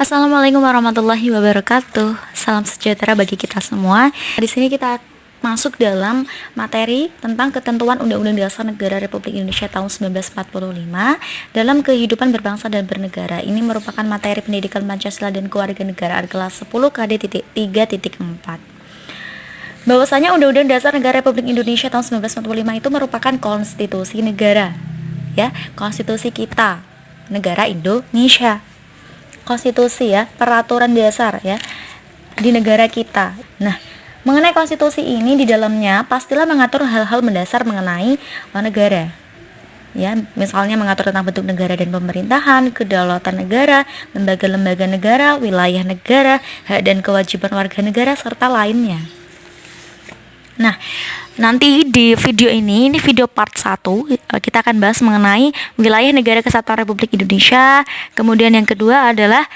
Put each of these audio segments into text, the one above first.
Assalamualaikum warahmatullahi wabarakatuh. Salam sejahtera bagi kita semua. Di sini kita masuk dalam materi tentang ketentuan Undang-Undang Dasar Negara Republik Indonesia tahun 1945 dalam kehidupan berbangsa dan bernegara. Ini merupakan materi pendidikan Pancasila dan Kewarganegaraan kelas 10 KD.3.4. Bahwasanya Undang-Undang Dasar Negara Republik Indonesia tahun 1945 itu merupakan konstitusi negara, ya, konstitusi kita, negara Indonesia. Konstitusi, ya, peraturan dasar, ya, di negara kita. Nah, mengenai konstitusi ini di dalamnya pastilah mengatur hal-hal mendasar mengenai negara, ya, misalnya mengatur tentang bentuk negara dan pemerintahan, kedaulatan negara, lembaga-lembaga negara, wilayah negara, hak dan kewajiban warga negara, serta lainnya. Nah, nanti di video ini video part 1, kita akan bahas mengenai wilayah negara kesatuan Republik Indonesia. Kemudian yang kedua adalah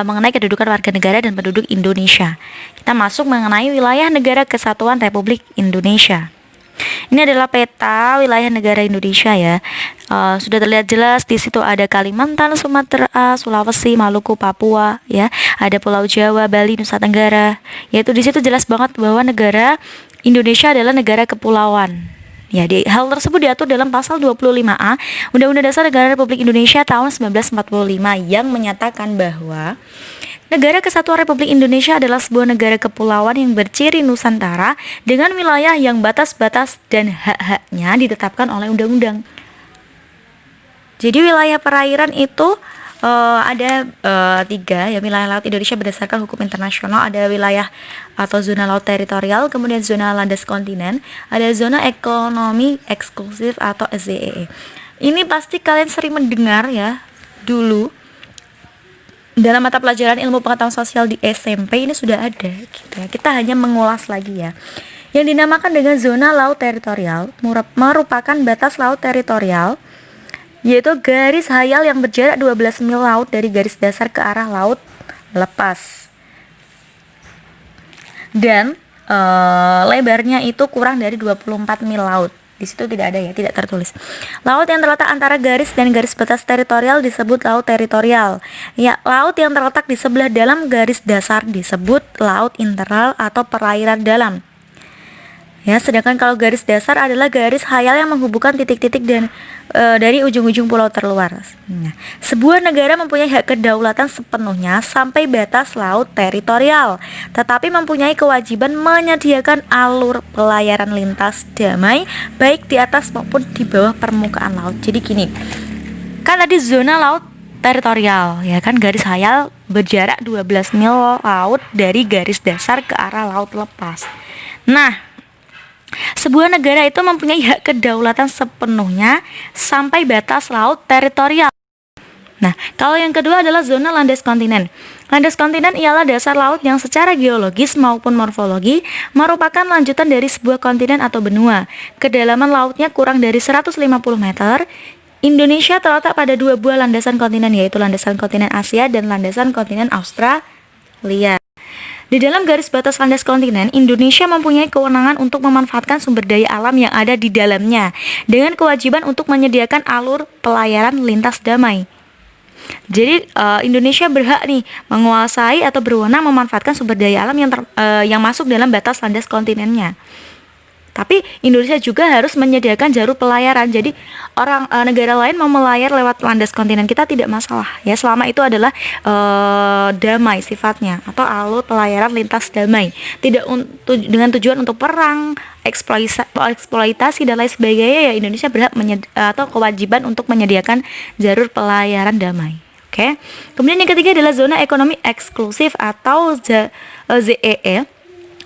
mengenai kedudukan warga negara dan penduduk Indonesia. Kita masuk mengenai wilayah negara kesatuan Republik Indonesia. Ini adalah peta wilayah negara Indonesia, ya. Sudah terlihat jelas di situ ada Kalimantan, Sumatera, Sulawesi, Maluku, Papua, ya. Ada Pulau Jawa, Bali, Nusa Tenggara. Yaitu di situ jelas banget bahwa negara Indonesia adalah negara kepulauan. Ya, hal tersebut diatur dalam pasal 25A Undang-Undang Dasar Negara Republik Indonesia tahun 1945 yang menyatakan bahwa Negara Kesatuan Republik Indonesia adalah sebuah negara kepulauan yang berciri Nusantara dengan wilayah yang batas-batas dan hak-haknya ditetapkan oleh undang-undang. Jadi wilayah perairan itu ada 3, ya, wilayah laut Indonesia berdasarkan hukum internasional. Ada wilayah atau zona laut teritorial, kemudian zona landas kontinen, ada zona ekonomi eksklusif atau ZEE. Ini pasti kalian sering mendengar, ya, dulu dalam mata pelajaran ilmu pengetahuan sosial di SMP ini sudah ada, gitu ya. Kita hanya mengulas lagi, ya. Yang dinamakan dengan zona laut teritorial merupakan batas laut teritorial, yaitu garis hayal yang berjarak 12 mil laut dari garis dasar ke arah laut lepas. Dan lebarnya itu kurang dari 24 mil laut. Di situ tidak ada, ya, tidak tertulis. Laut yang terletak antara garis dan garis batas teritorial disebut laut teritorial. Ya, laut yang terletak di sebelah dalam garis dasar disebut laut internal atau perairan dalam. Ya, sedangkan kalau garis dasar adalah garis hayal yang menghubungkan titik-titik dan dari ujung-ujung pulau terluar. Nah, sebuah negara mempunyai hak kedaulatan sepenuhnya sampai batas laut teritorial, tetapi mempunyai kewajiban menyediakan alur pelayaran lintas damai baik di atas maupun di bawah permukaan laut. Jadi gini, kan tadi zona laut teritorial, ya kan, garis hayal berjarak 12 mil laut dari garis dasar ke arah laut lepas. Nah, sebuah negara itu mempunyai hak kedaulatan sepenuhnya sampai batas laut teritorial. Nah, kalau yang kedua adalah zona landas kontinen. Landas kontinen ialah dasar laut yang secara geologis maupun morfologi merupakan lanjutan dari sebuah kontinen atau benua. Kedalaman lautnya kurang dari 150 meter. Indonesia terletak pada 2 buah landasan kontinen, yaitu landasan kontinen Asia dan landasan kontinen Australia. Di dalam garis batas landas kontinen, Indonesia mempunyai kewenangan untuk memanfaatkan sumber daya alam yang ada di dalamnya dengan kewajiban untuk menyediakan alur pelayaran lintas damai. Jadi Indonesia berhak nih menguasai atau berwenang memanfaatkan sumber daya alam yang masuk dalam batas landas kontinennya. Tapi Indonesia juga harus menyediakan jalur pelayaran. Jadi negara lain mau melayar lewat landas kontinen kita tidak masalah, ya, selama itu adalah damai sifatnya atau alur pelayaran lintas damai, tidak dengan tujuan untuk perang, eksploitasi dan lain sebagainya. Ya, Indonesia berhak atau kewajiban untuk menyediakan jalur pelayaran damai. Oke. Kemudian yang ketiga adalah zona ekonomi eksklusif atau ZEE.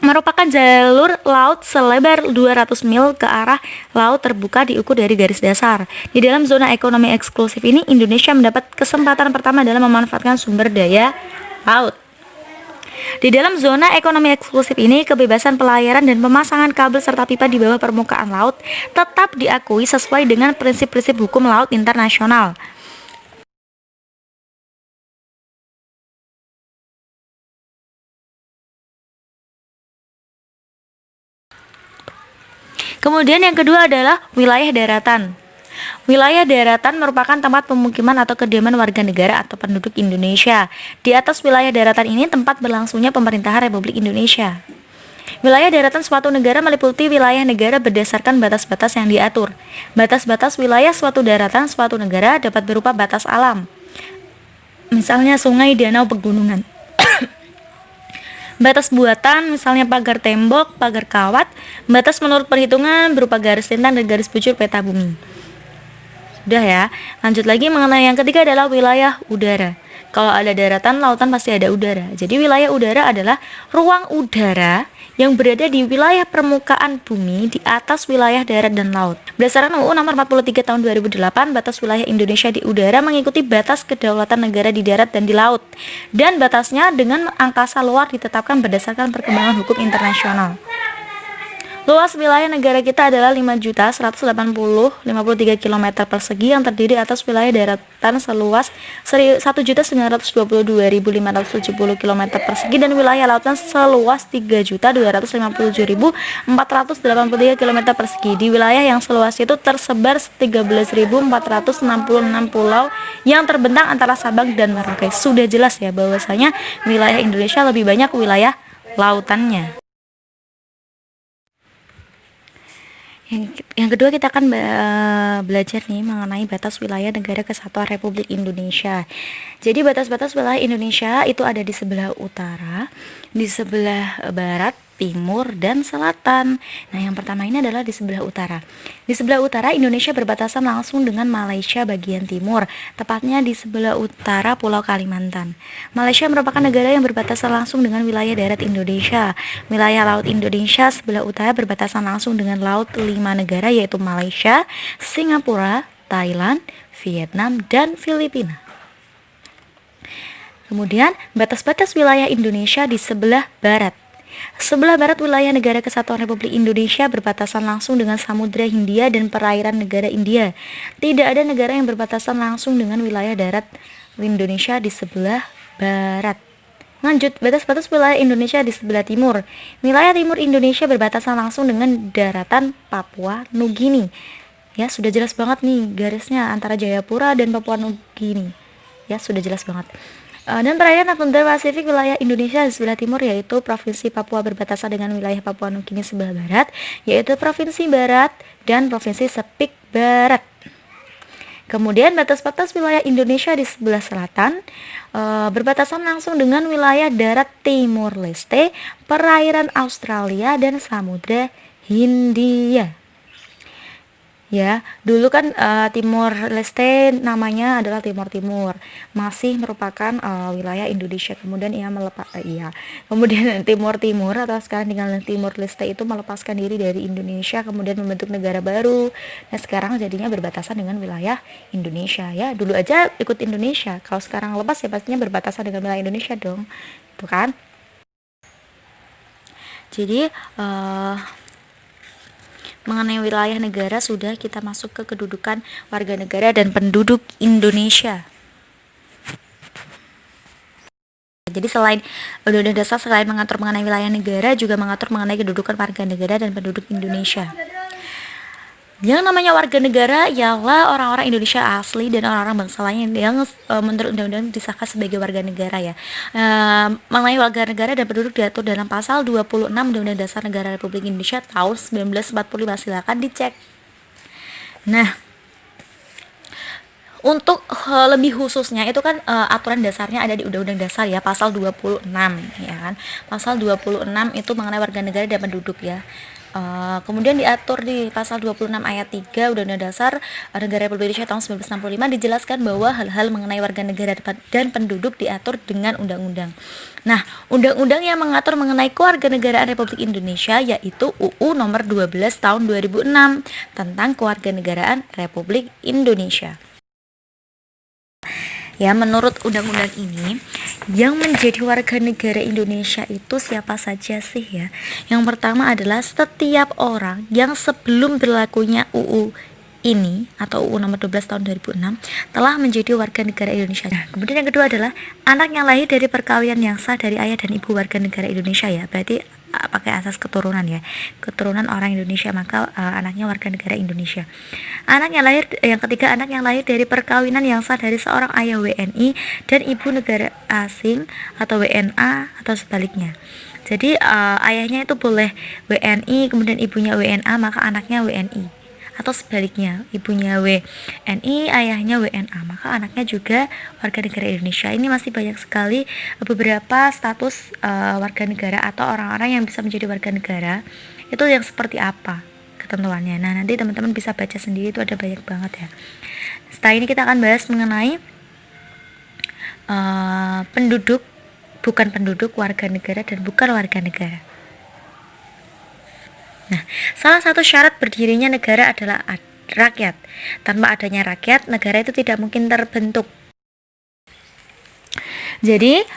Merupakan jalur laut selebar 200 mil ke arah laut terbuka diukur dari garis dasar. Di dalam zona ekonomi eksklusif ini, Indonesia mendapat kesempatan pertama dalam memanfaatkan sumber daya laut. Di dalam zona ekonomi eksklusif ini, kebebasan pelayaran dan pemasangan kabel serta pipa di bawah permukaan laut tetap diakui sesuai dengan prinsip-prinsip hukum laut internasional. Kemudian yang kedua adalah wilayah daratan. Wilayah daratan merupakan tempat pemukiman atau kediaman warga negara atau penduduk Indonesia. Di atas wilayah daratan ini tempat berlangsungnya pemerintahan Republik Indonesia. Wilayah daratan suatu negara meliputi wilayah negara berdasarkan batas-batas yang diatur. Batas-batas wilayah suatu daratan suatu negara dapat berupa batas alam, misalnya sungai, danau, pegunungan. Batas buatan, misalnya pagar tembok, pagar kawat. Batas menurut perhitungan berupa garis lintang dan garis bujur peta bumi. Sudah ya. Lanjut lagi mengenai yang ketiga adalah wilayah udara. Kalau ada daratan, lautan pasti ada udara. Jadi wilayah udara adalah ruang udara yang berada di wilayah permukaan bumi di atas wilayah darat dan laut. Berdasarkan UU Nomor 43 Tahun 2008, batas wilayah Indonesia di udara mengikuti batas kedaulatan negara di darat dan di laut. Dan batasnya dengan angkasa luar ditetapkan berdasarkan perkembangan hukum internasional. Luas wilayah negara kita adalah 5.180.053 km persegi yang terdiri atas wilayah daratan seluas 1.922.570 km persegi dan wilayah lautan seluas 3.257.483 km persegi. Di wilayah yang seluas itu tersebar 13.466 pulau yang terbentang antara Sabang dan Merauke. Sudah jelas ya bahwasanya wilayah Indonesia lebih banyak wilayah lautannya. Yang kedua kita akan belajar nih mengenai batas wilayah negara kesatuan Republik Indonesia. Jadi batas-batas wilayah Indonesia itu ada di sebelah utara, di sebelah barat, timur, dan selatan. Nah, yang pertama ini adalah di sebelah utara. Di sebelah utara Indonesia berbatasan langsung dengan Malaysia bagian timur, tepatnya di sebelah utara Pulau Kalimantan. Malaysia merupakan negara yang berbatasan langsung dengan wilayah darat Indonesia. Wilayah laut Indonesia sebelah utara berbatasan langsung dengan laut 5 negara yaitu Malaysia, Singapura, Thailand, Vietnam, dan Filipina. Kemudian batas-batas wilayah Indonesia di sebelah barat. Sebelah barat wilayah negara kesatuan Republik Indonesia berbatasan langsung dengan Samudra Hindia dan perairan negara India. Tidak ada negara yang berbatasan langsung dengan wilayah darat Indonesia di sebelah barat. Lanjut, batas-batas wilayah Indonesia di sebelah timur. Wilayah timur Indonesia berbatasan langsung dengan daratan Papua Nugini. Ya, sudah jelas banget nih garisnya antara Jayapura dan Papua Nugini. Ya, sudah jelas banget. Dan perairan Samudra Pasifik wilayah Indonesia di sebelah timur yaitu Provinsi Papua berbatasan dengan wilayah Papua Nugini sebelah barat yaitu Provinsi Barat dan Provinsi Sepik Barat. Kemudian batas-batas wilayah Indonesia di sebelah selatan berbatasan langsung dengan wilayah darat Timur Leste, perairan Australia dan Samudra Hindia. Ya, dulu kan Timor Leste namanya adalah Timor Timur, masih merupakan wilayah Indonesia. Kemudian ia kemudian Timor Timur atau sekarang tinggal Timor Leste itu melepaskan diri dari Indonesia, kemudian membentuk negara baru. Dan sekarang jadinya berbatasan dengan wilayah Indonesia. Ya, dulu aja ikut Indonesia. Kalau sekarang lepas ya pastinya berbatasan dengan wilayah Indonesia dong, itu kan? Jadi mengenai wilayah negara sudah, kita masuk ke kedudukan warga negara dan penduduk Indonesia. Jadi selain Undang-Undang Dasar selain mengatur mengenai wilayah negara juga mengatur mengenai kedudukan warga negara dan penduduk Indonesia. Yang namanya warga negara ialah orang-orang Indonesia asli dan orang-orang bangsa lain yang menurut undang-undang disahkan sebagai warga negara ya. Mengenai warga negara dan penduduk diatur dalam pasal 26 Undang-Undang Dasar Negara Republik Indonesia tahun 1945. Silakan dicek. Nah, untuk lebih khususnya itu kan aturan dasarnya ada di Undang-Undang Dasar ya, pasal 26 ya kan. Pasal 26 itu mengenai warga negara dan penduduk ya. Kemudian diatur di pasal 26 ayat 3 Undang-Undang Dasar Negara Republik Indonesia tahun 1965 dijelaskan bahwa hal-hal mengenai warga negara dan penduduk diatur dengan undang-undang. Nah, undang-undang yang mengatur mengenai kewarganegaraan Republik Indonesia yaitu UU Nomor 12 Tahun 2006 tentang Kewarganegaraan Republik Indonesia. Ya, menurut undang-undang ini, yang menjadi warga negara Indonesia itu siapa saja sih ya? Yang pertama adalah setiap orang yang sebelum berlakunya UU ini atau UU Nomor 12 Tahun 2006 telah menjadi warga negara Indonesia. Nah, kemudian yang kedua adalah anak yang lahir dari perkawinan yang sah dari ayah dan ibu warga negara Indonesia ya. Berarti pakai asas keturunan ya, keturunan orang Indonesia, maka anaknya warga negara Indonesia. Yang ketiga, anak yang lahir dari perkawinan yang sah dari seorang ayah WNI dan ibu negara asing atau WNA atau sebaliknya. Jadi ayahnya itu boleh WNI kemudian ibunya WNA, maka anaknya WNI, atau sebaliknya, ibunya WNI, ayahnya WNA, maka anaknya juga warga negara Indonesia. Ini masih banyak sekali beberapa status warga negara atau orang-orang yang bisa menjadi warga negara itu yang seperti apa ketentuannya. Nah, nanti teman-teman bisa baca sendiri, itu ada banyak banget ya. Setelah ini kita akan bahas mengenai penduduk, bukan penduduk, warga negara dan bukan warga negara. Nah, salah satu syarat berdirinya negara adalah rakyat. Tanpa adanya rakyat, negara itu tidak mungkin terbentuk. Jadi,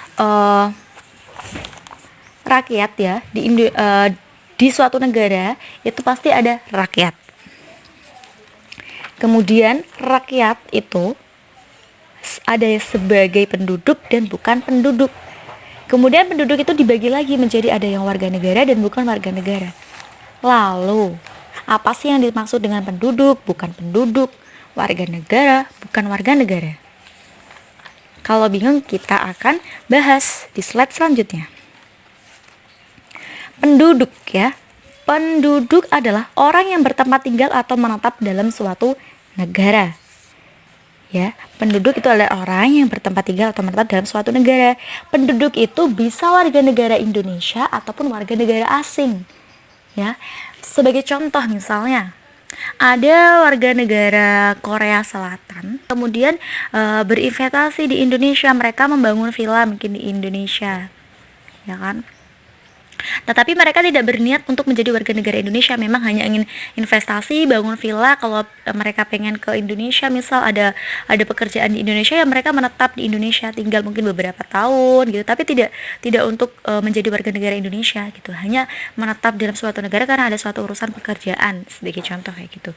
rakyat ya di suatu negara itu pasti ada rakyat. Kemudian rakyat itu ada sebagai penduduk dan bukan penduduk. Kemudian penduduk itu dibagi lagi menjadi ada yang warga negara dan bukan warga negara. Lalu, apa sih yang dimaksud dengan penduduk, bukan penduduk, warga negara, bukan warga negara? Kalau bingung, kita akan bahas di slide selanjutnya. Penduduk ya. Penduduk adalah orang yang bertempat tinggal atau menetap dalam suatu negara. Ya, penduduk itu adalah orang yang bertempat tinggal atau menetap dalam suatu negara. Penduduk itu bisa warga negara Indonesia ataupun warga negara asing. Ya, sebagai contoh misalnya ada warga negara Korea Selatan kemudian berinvestasi di Indonesia, mereka membangun villa mungkin di Indonesia, ya kan? Tetapi mereka tidak berniat untuk menjadi warga negara Indonesia, memang hanya ingin investasi, bangun villa. Kalau mereka pengen ke Indonesia, misal ada pekerjaan di Indonesia, ya mereka menetap di Indonesia, tinggal mungkin beberapa tahun gitu, tapi tidak untuk menjadi warga negara Indonesia gitu, hanya menetap dalam suatu negara karena ada suatu urusan pekerjaan, sebagai contoh kayak gitu.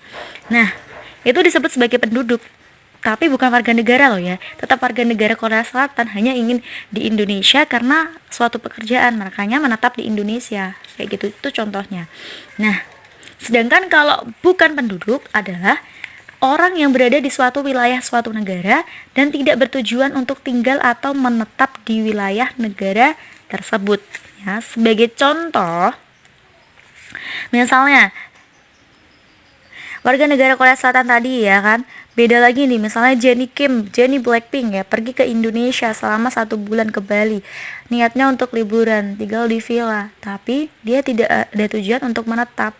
Nah, itu disebut sebagai penduduk, tapi bukan warga negara loh ya, tetap warga negara Korea Selatan, hanya ingin di Indonesia karena suatu pekerjaan, makanya menetap di Indonesia kayak gitu, itu contohnya. Nah, sedangkan kalau bukan penduduk adalah orang yang berada di suatu wilayah suatu negara dan tidak bertujuan untuk tinggal atau menetap di wilayah negara tersebut ya. Sebagai contoh, misalnya warga negara Korea Selatan tadi ya kan, beda lagi nih, misalnya Jennie Blackpink ya, pergi ke Indonesia selama 1 bulan ke Bali, niatnya untuk liburan, tinggal di villa, tapi dia tidak ada tujuan untuk menetap,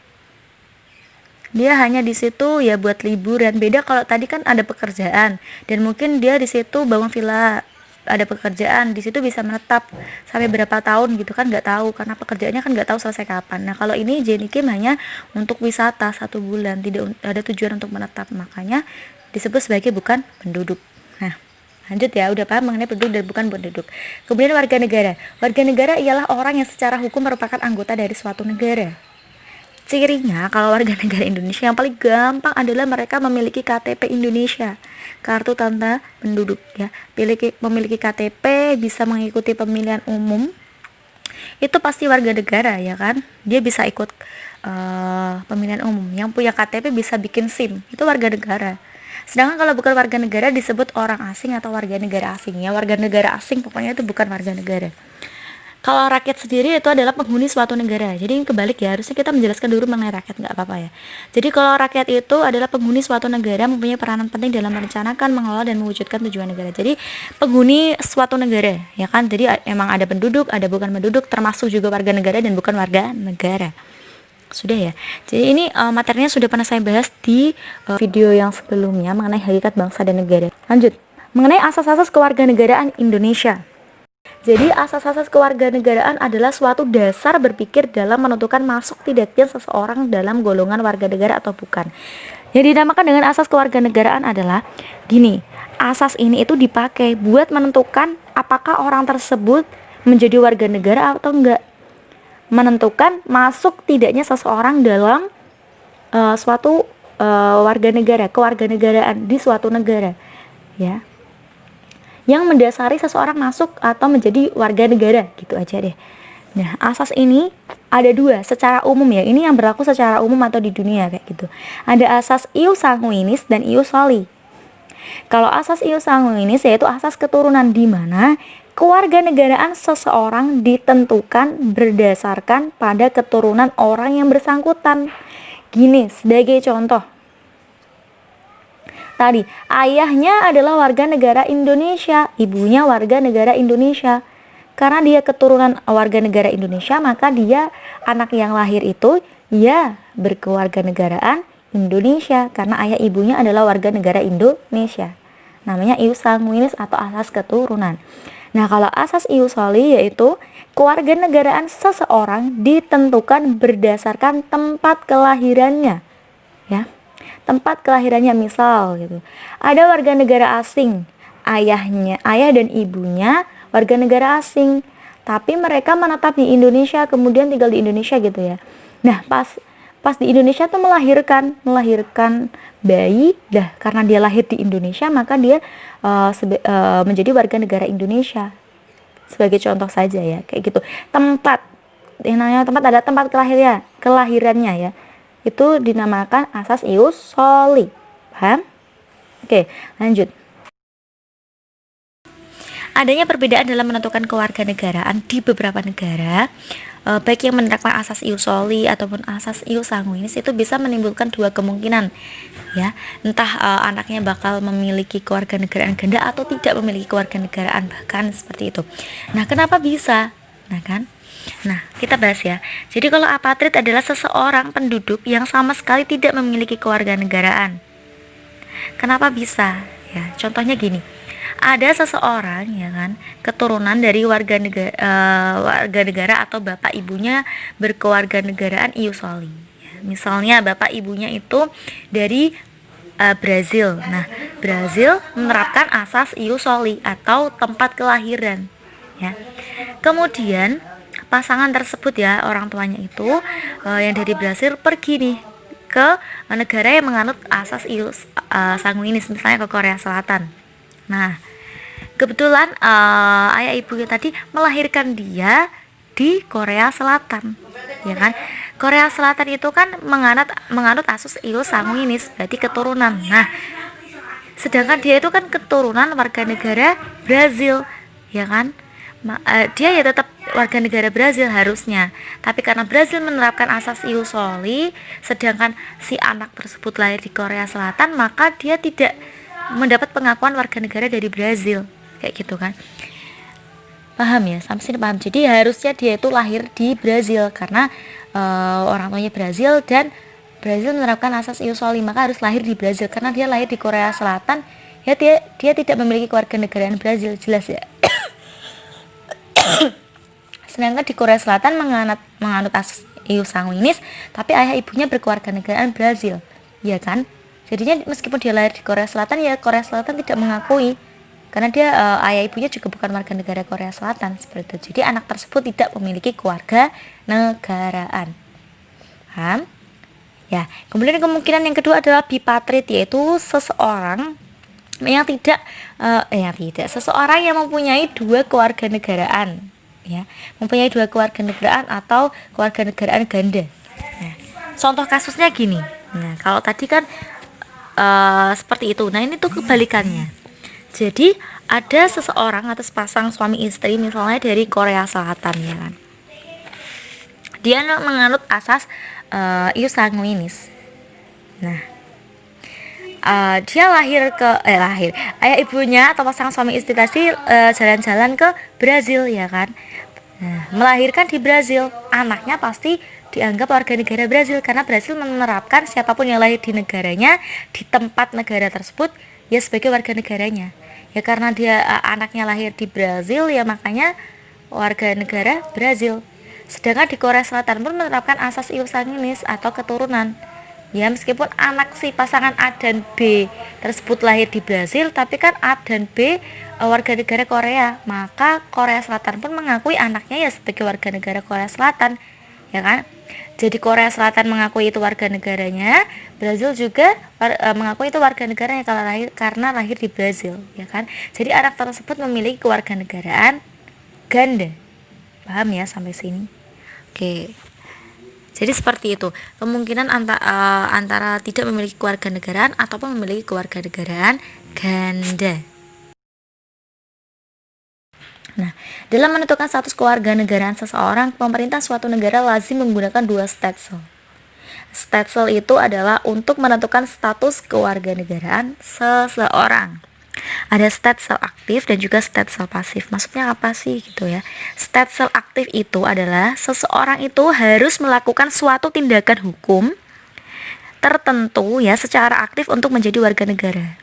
dia hanya di situ ya buat liburan. Beda kalau tadi kan ada pekerjaan dan mungkin dia di situ bangun villa, ada pekerjaan di situ, bisa menetap sampai berapa tahun gitu kan, nggak tahu karena pekerjaannya kan nggak tahu selesai kapan. Nah, kalau ini Jennie Kim hanya untuk wisata 1 bulan, tidak ada tujuan untuk menetap, makanya disebut sebagai bukan penduduk. Nah, lanjut ya, udah paham mengenai penduduk dan bukan penduduk. Kemudian warga negara ialah orang yang secara hukum merupakan anggota dari suatu negara. Cirinya kalau warga negara Indonesia yang paling gampang adalah mereka memiliki KTP Indonesia, kartu tanda penduduk ya. Memiliki KTP, bisa mengikuti pemilihan umum, itu pasti warga negara ya kan. Dia bisa ikut pemilihan umum. Yang punya KTP bisa bikin SIM, itu warga negara. Sedangkan kalau bukan warga negara disebut orang asing atau warga negara asing ya. Warga negara asing pokoknya itu bukan warga negara. Kalau rakyat sendiri itu adalah penghuni suatu negara. Jadi kebalik ya, harusnya kita menjelaskan dulu mengenai rakyat, nggak apa-apa ya. Jadi kalau rakyat itu adalah penghuni suatu negara, mempunyai peranan penting dalam merencanakan, mengelola dan mewujudkan tujuan negara. Jadi penghuni suatu negara ya kan. Jadi emang ada penduduk, ada bukan penduduk, termasuk juga warga negara dan bukan warga negara. Sudah ya. Jadi ini materinya sudah pernah saya bahas di video yang sebelumnya mengenai hakikat bangsa dan negara. Lanjut, mengenai asas-asas kewarganegaraan Indonesia. Jadi asas-asas kewarganegaraan adalah suatu dasar berpikir dalam menentukan masuk tidaknya seseorang dalam golongan warga negara atau bukan. Yang dinamakan dengan asas kewarganegaraan adalah gini, asas ini itu dipakai buat menentukan apakah orang tersebut menjadi warga negara atau enggak, menentukan masuk tidaknya seseorang dalam suatu warga negara, kewarganegaraan di suatu negara ya, yang mendasari seseorang masuk atau menjadi warga negara, gitu aja deh. Nah, asas ini ada dua secara umum ya. Ini yang berlaku secara umum atau di dunia kayak gitu. Ada asas ius sanguinis dan ius soli. Kalau asas ius sanguinis yaitu asas keturunan di mana kewarganegaraan seseorang ditentukan berdasarkan pada keturunan orang yang bersangkutan. Gini, sebagai contoh. Tadi, ayahnya adalah warga negara Indonesia, ibunya warga negara Indonesia. Karena dia keturunan warga negara Indonesia, maka dia anak yang lahir itu ya berkewarganegaraan Indonesia karena ayah ibunya adalah warga negara Indonesia. Namanya ius sanguinis atau asas keturunan. Nah, kalau asas ius soli yaitu kewarganegaraan seseorang ditentukan berdasarkan tempat kelahirannya. Ya. Tempat kelahirannya misal gitu. Ada warga negara asing, ayah dan ibunya warga negara asing, tapi mereka menetap di Indonesia, kemudian tinggal di Indonesia gitu ya. Nah, pas di Indonesia tuh melahirkan bayi, karena dia lahir di Indonesia, maka dia menjadi warga negara Indonesia. Sebagai contoh saja ya, kayak gitu. Tempat, yang namanya tempat ada tempat kelahirannya ya. Itu dinamakan asas ius soli. Paham? Oke, lanjut. Adanya perbedaan dalam menentukan kewarganegaraan di beberapa negara, baik yang menerapkan asas ius soli ataupun asas ius sanguinis, itu bisa menimbulkan dua kemungkinan ya, entah anaknya bakal memiliki kewarganegaraan ganda atau tidak memiliki kewarganegaraan, bahkan seperti itu. Nah, kenapa bisa? Nah, kita bahas ya. Jadi kalau apatrid adalah seseorang penduduk yang sama sekali tidak memiliki kewarganegaraan. Kenapa bisa? Ya, contohnya gini. Ada seseorang ya kan, keturunan dari warga negara atau bapak ibunya berkewarganegaraan ius soli. Ya, misalnya bapak ibunya itu dari Brazil. Nah, Brazil menerapkan asas ius soli atau tempat kelahiran. Ya. Kemudian pasangan tersebut ya, orang tuanya itu yang dari Brazil pergi nih ke negara yang menganut asas ius sanguinis, misalnya ke Korea Selatan. Nah, kebetulan ayah ibunya tadi melahirkan dia di Korea Selatan, ya kan? Korea Selatan itu kan menganut asas ius sanguinis, berarti keturunan. Nah, sedangkan dia itu kan keturunan warga negara Brazil, ya kan? Dia ya tetap warga negara Brazil harusnya, tapi karena Brazil menerapkan asas ius soli, sedangkan si anak tersebut lahir di Korea Selatan, maka dia tidak mendapat pengakuan warga negara dari Brazil, kayak gitu kan. Paham ya, sampai sini paham. Jadi harusnya dia itu lahir di Brazil karena orang tuanya Brazil dan Brazil menerapkan asas ius soli, maka harus lahir di Brazil. Karena dia lahir di Korea Selatan, ya dia tidak memiliki kewarganegaraan Brazil, jelas ya. Sedangkan di Korea Selatan menganut asas ius sanguinis, tapi ayah ibunya berkewarganegaraan Brazil, ya kan? Jadinya meskipun dia lahir di Korea Selatan, ya Korea Selatan tidak mengakui karena dia ayah ibunya juga bukan warga negara Korea Selatan, seperti itu. Jadi anak tersebut tidak memiliki keluarga negaraan. Paham? Ya. Kemudian kemungkinan yang kedua adalah bipatrid, yaitu seseorang seseorang yang mempunyai dua kewarganegaraan, ya, mempunyai dua kewarganegaraan atau kewarganegaraan ganda. Nah, contoh kasusnya gini. Nah, kalau tadi kan seperti itu. Nah, ini tuh kebalikannya. Jadi ada seseorang atau sepasang suami istri misalnya dari Korea Selatan, ya kan. Dia menganut asas ius sanguinis. Nah, dia lahir ayah ibunya atau pasangan suami istri tadi jalan-jalan ke Brazil, ya kan. Nah, melahirkan di Brazil, anaknya pasti dianggap warga negara Brazil karena Brazil menerapkan siapapun yang lahir di negaranya, di tempat negara tersebut, ya sebagai warga negaranya. Ya karena dia anaknya lahir di Brazil, ya makanya warga negara Brazil. Sedangkan di Korea Selatan pun menerapkan asas ius sanguinis atau keturunan. Ya, meskipun anak si pasangan A dan B tersebut lahir di Brazil, tapi kan A dan B warga negara Korea, maka Korea Selatan pun mengakui anaknya ya sebagai warga negara Korea Selatan, ya kan. Jadi Korea Selatan mengakui itu warga negaranya, Brazil juga mengakui itu warga negaranya karena lahir di Brazil, ya kan. Jadi anak tersebut memiliki kewarganegaraan ganda. Paham ya sampai sini? Oke. Jadi seperti itu. Kemungkinan antara tidak memiliki kewarganegaraan ataupun memiliki kewarganegaraan ganda. Nah, dalam menentukan status kewarganegaraan seseorang, pemerintah suatu negara lazim menggunakan dua stelsel. Stelsel itu adalah untuk menentukan status kewarganegaraan seseorang. Ada stelsel aktif dan juga stelsel pasif. Maksudnya apa sih gitu ya? Stelsel aktif itu adalah seseorang itu harus melakukan suatu tindakan hukum tertentu ya secara aktif untuk menjadi warga negara.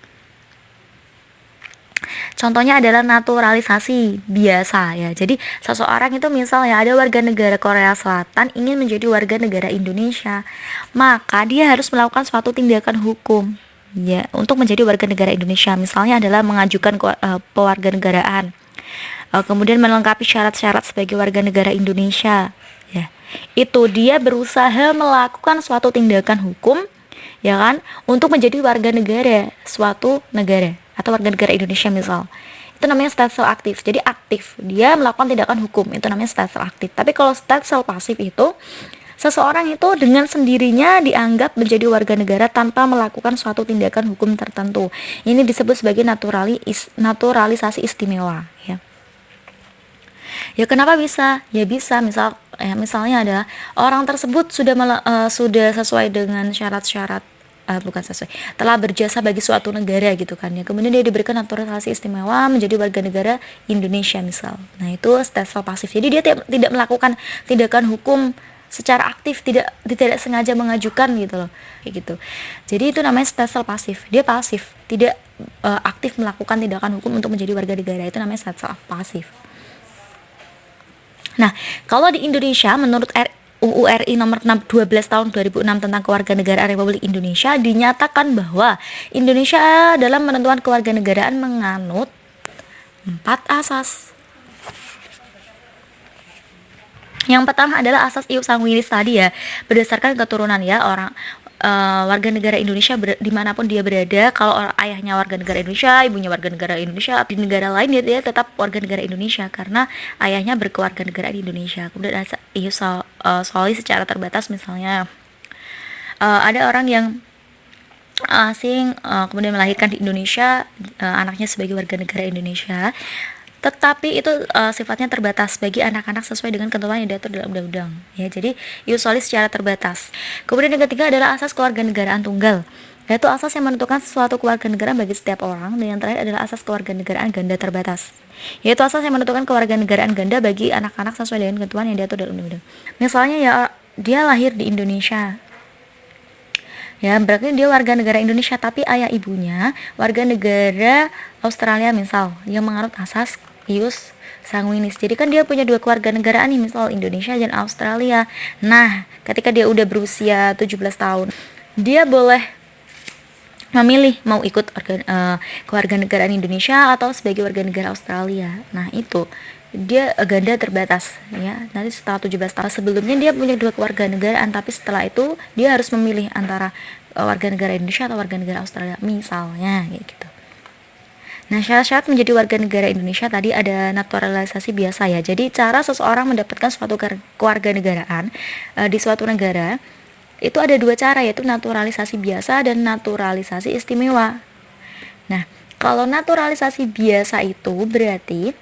Contohnya adalah naturalisasi biasa ya. Jadi seseorang itu misalnya ada warga negara Korea Selatan ingin menjadi warga negara Indonesia, maka dia harus melakukan suatu tindakan hukum ya untuk menjadi warga negara Indonesia. Misalnya adalah mengajukan pewarganegaraan, kemudian melengkapi syarat-syarat sebagai warga negara Indonesia ya. Itu dia berusaha melakukan suatu tindakan hukum ya kan untuk menjadi warga negara suatu negara atau warga negara Indonesia misal. Itu namanya stelsel aktif. Jadi aktif, dia melakukan tindakan hukum, itu namanya stelsel aktif. Tapi kalau stelsel pasif itu seseorang itu dengan sendirinya dianggap menjadi warga negara tanpa melakukan suatu tindakan hukum tertentu. Ini disebut sebagai naturalisasi istimewa ya. Ya kenapa bisa? Ya bisa misalnya adalah orang tersebut sudah sesuai dengan syarat-syarat bukan sesuai, telah berjasa bagi suatu negara gitu kan ya. Kemudian dia diberikan naturalisasi istimewa menjadi warga negara Indonesia misal. Nah, itu stelsel pasif. Jadi dia tidak melakukan tindakan hukum secara aktif, tidak sengaja mengajukan gitu loh. Kayak gitu. Jadi itu namanya stelsel pasif. Dia pasif, tidak aktif melakukan tindakan hukum untuk menjadi warga negara. Itu namanya stelsel pasif. Nah, kalau di Indonesia menurut UU RI nomor 12 tahun 2006 tentang kewarganegaraan Republik Indonesia dinyatakan bahwa Indonesia dalam menentukan kewarganegaraan menganut 4 asas. Yang pertama adalah asas ius sanguinis tadi ya, berdasarkan keturunan ya warga negara Indonesia dimanapun dia berada. Kalau ayahnya warga negara Indonesia, ibunya warga negara Indonesia, di negara lain dia tetap warga negara Indonesia karena ayahnya berkeluarga negara di Indonesia. Kemudian ada ius soli secara terbatas, misalnya ada orang yang asing kemudian melahirkan di Indonesia, anaknya sebagai warga negara Indonesia, tetapi itu sifatnya terbatas bagi anak-anak sesuai dengan ketentuan yang diatur dalam undang-undang ya. Jadi ius soli secara terbatas. Kemudian yang ketiga adalah asas kewarganegaraan tunggal, yaitu asas yang menentukan suatu kewarganegaraan bagi setiap orang. Dan yang terakhir adalah asas kewarganegaraan ganda terbatas, yaitu asas yang menentukan kewarganegaraan ganda bagi anak-anak sesuai dengan ketentuan yang diatur dalam undang-undang. Misalnya ya, dia lahir di Indonesia ya, berarti dia warga negara Indonesia, tapi ayah ibunya warga negara Australia misal, yang menganut asas ius sanguinis. Jadi kan dia punya dua kewarganegaraan nih, misal Indonesia dan Australia. Nah, ketika dia udah berusia 17 tahun, dia boleh memilih mau ikut kewarganegaraan Indonesia atau sebagai warga negara Australia. Nah, itu dia ganda terbatas ya. Nanti setelah 17 tahun, sebelumnya dia punya dua kewarganegaraan, tapi setelah itu dia harus memilih antara warga negara Indonesia atau warga negara Australia misalnya kayak gitu. Nah, syarat-syarat menjadi warga negara Indonesia tadi ada naturalisasi biasa ya. Jadi cara seseorang mendapatkan suatu kewarganegaraan di suatu negara itu ada dua cara, yaitu naturalisasi biasa dan naturalisasi istimewa. Nah, kalau naturalisasi biasa itu berarti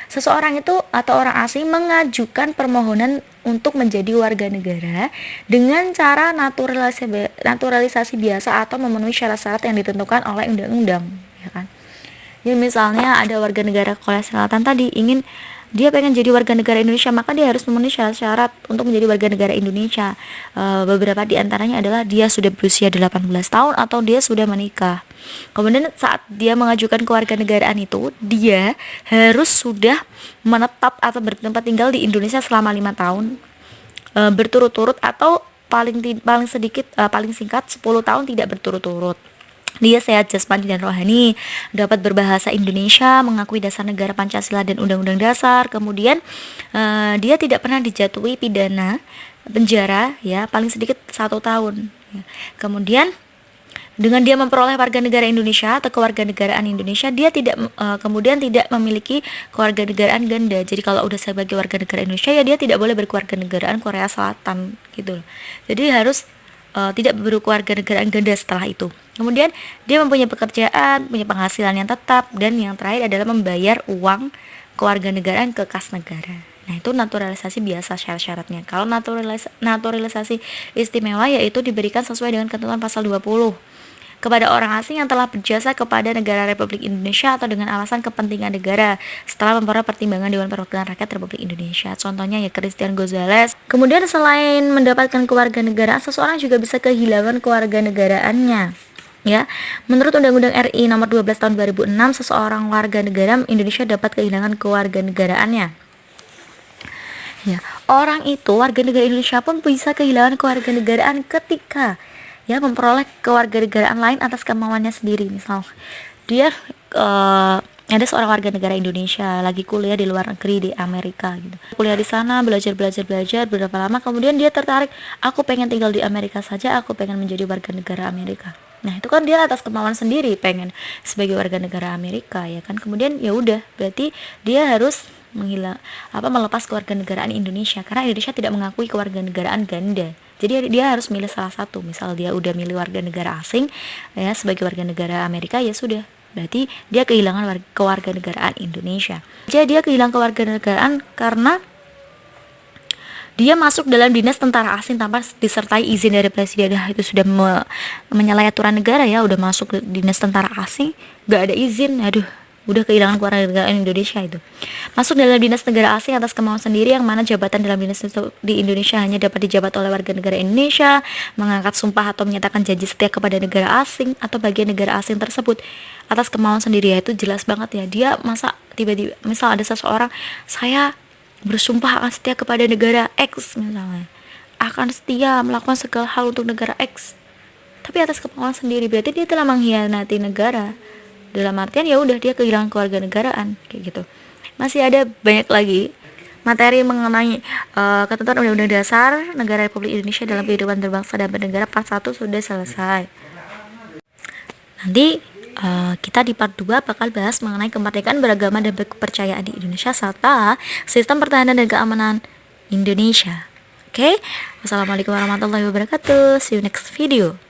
seseorang itu atau orang asing mengajukan permohonan untuk menjadi warga negara dengan cara naturalisasi biasa atau memenuhi syarat-syarat yang ditentukan oleh undang-undang ya kan. Ya misalnya ada warga negara Korea Selatan tadi dia pengen jadi warga negara Indonesia, maka dia harus memenuhi syarat-syarat untuk menjadi warga negara Indonesia. Beberapa di antaranya adalah dia sudah berusia 18 tahun atau dia sudah menikah. Kemudian saat dia mengajukan kewarganegaraan itu, dia harus sudah menetap atau bertempat tinggal di Indonesia selama 5 tahun berturut-turut, atau paling singkat 10 tahun tidak berturut-turut. Dia sehat jasmani dan rohani, dapat berbahasa Indonesia, mengakui dasar negara Pancasila dan Undang-Undang Dasar. Kemudian dia tidak pernah dijatuhi pidana penjara ya, paling sedikit 1 tahun ya. Kemudian Dengan dia memperoleh warga negara Indonesia atau kewarganegaraan Indonesia, dia tidak kemudian tidak memiliki kewarganegaraan ganda. Jadi kalau udah sebagai warga negara Indonesia, ya dia tidak boleh berkewarganegaraan Korea Selatan gitu loh. Jadi harus tidak berkewarganegaraan ganda setelah itu. Kemudian dia mempunyai pekerjaan, punya penghasilan yang tetap, dan yang terakhir adalah membayar uang kewarganegaraan ke kas negara. Nah, itu naturalisasi biasa syarat-syaratnya. Kalau naturalisasi istimewa, yaitu diberikan sesuai dengan ketentuan pasal 20 kepada orang asing yang telah berjasa kepada negara Republik Indonesia atau dengan alasan kepentingan negara setelah memperoleh pertimbangan Dewan Perwakilan Rakyat Republik Indonesia. Contohnya ya Christian Gonzalez. Kemudian selain mendapatkan kewarganegaraan, seseorang juga bisa kehilangan kewarganegaraannya. Ya, menurut Undang-Undang RI Nomor 12 Tahun 2006, seseorang warga negara Indonesia dapat kehilangan kewarganegaraannya. Ya, orang itu warga negara Indonesia pun bisa kehilangan kewarganegaraan ketika ya memperoleh kewarganegaraan lain atas kemauannya sendiri. Misal dia ada seorang warga negara Indonesia lagi kuliah di luar negeri di Amerika gitu. Kuliah di sana, belajar berapa lama, kemudian dia tertarik, aku pengen tinggal di Amerika saja, aku pengen menjadi warga negara Amerika. Nah, itu kan dia atas kemauan sendiri pengen sebagai warga negara Amerika ya kan. Kemudian ya udah, berarti dia harus melepas kewarganegaraan Indonesia karena Indonesia tidak mengakui kewarganegaraan ganda. Jadi dia harus milih salah satu. Misal dia udah milih warga negara asing ya sebagai warga negara Amerika, ya sudah, berarti dia kehilangan kewarganegaraan Indonesia. Jadi dia kehilangan kewarganegaraan karena dia masuk dalam dinas tentara asing tanpa disertai izin dari presiden. Itu sudah menyalahi aturan negara ya, udah masuk dinas tentara asing gak ada izin, aduh, udah kehilangan kewarganegaraan Indonesia itu. Masuk dalam dinas negara asing atas kemauan sendiri, yang mana jabatan dalam dinas itu di Indonesia hanya dapat dijabat oleh warga negara Indonesia, mengangkat sumpah atau menyatakan janji setia kepada negara asing atau bagian negara asing tersebut atas kemauan sendiri. Ya, itu jelas banget ya, dia masa tiba-tiba misal ada seseorang, saya bersumpah akan setia kepada negara X misalnya, akan setia melakukan segala hal untuk negara X, tapi atas kemauan sendiri, berarti dia telah mengkhianati negara. Dalam artian ya udah dia kehilangan kewarganegaraan kayak gitu. Masih ada banyak lagi materi mengenai ketentuan Undang-Undang Dasar Negara Republik Indonesia dalam kehidupan berbangsa dan bernegara part 1 sudah selesai. Nanti kita di part 2 bakal bahas mengenai kemerdekaan beragama dan kepercayaan di Indonesia serta sistem pertahanan dan keamanan Indonesia. Oke? Wassalamualaikum warahmatullahi wabarakatuh. See you next video.